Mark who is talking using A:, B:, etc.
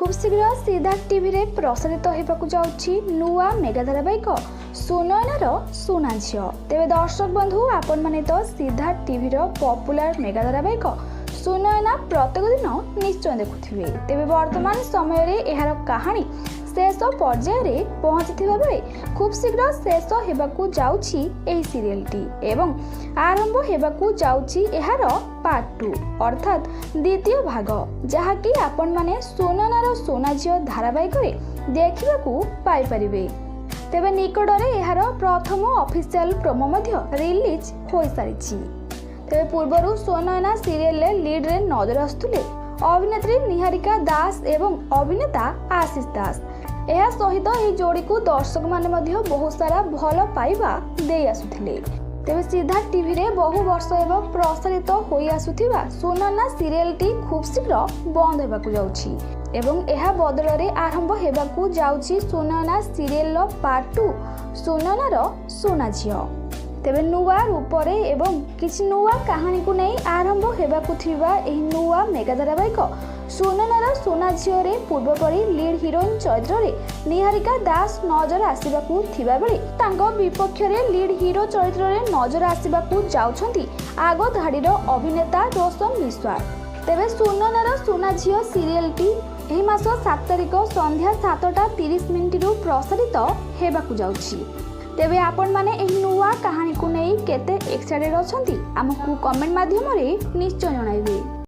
A: खूब शीघ्र सिद्धार्थ टीवी रे प्रसारित होगाकू जाउछि नुआ मेगा धारावाहिक सुनयनार सुना झियो। तेबे दर्शक बंधु आपण माने तो सिद्धार्थ टीवी रो पॉपुलर मेगा धारावाहिक सुनयना प्रत्येक दिन निश्चय देखुथिबे। तेबे वर्तमान समय रे एहार कहानी शेष पर्याय रे पहुंचीथिबा बेले खूब शीघ्र शेष हेबाकू जाउछि एही सीरियलटी एवं आरंभ हेबाकू जाउछि एहार पार्ट 2 अर्थात द्वितीय भाग, जहाँकि आपण माने सुनयनार सुना झियो धारावाहिक रे देखिबाकू पाई परिबे। तेबे निकटरे एहार प्रथम ऑफिशियल प्रोमो मध्य रिलीज होई सारिछि। तेबे पूर्वरु सुनयना सीरियल रे लीड रे नजर आसुथिले अभिनेत्री निहारिका दास एवं अभिनेता आशीष दास। एहा सहित एही जोड़ी को दर्शक माने मध्य बहुत सारा भल पाइबा दे आसुथिले। तेबे सिद्धार्थ टीवी रे बहु वर्ष एवं प्रसारित होई आसुथिबा सुनयना सीरियल टी खूब शीघ्र बंद हेबाकू जाउछि एवं एहा बदल रे आरंभ हेबाकू जाउछि सुनयना सीरियल रो पार्ट 2 सुनयनार सुना झियो। तेबे नुआ रूपरे एवं किछि नुआ कहानी को नहीं आरंभ हेबाकू थिबा एही नुआ मेगा धारावाहिक सुनयनार सुना झियो रे पूर्व परि लीड हीरोइन चरित्र रे निहारिका दास नजर आसीबाकू थिबा बेले तांको विपक्ष रे लीड हीरो चरित्र रे नजर आसीबाकू जाउछंती आगो धाडीर अभिनेता रोशन विश्वास। तेबे सुनयनार सुना झियो सीरियल टी एही मास 7 तारिख संध्या 7:30 रु प्रसारित हेबाकू जाउछि। तेबे आपण माने एही नुआ कहानी को नहीं केते एक्साइटेड अछंती हमकु कमेंट माध्यम रे निश्चय जणाइबे।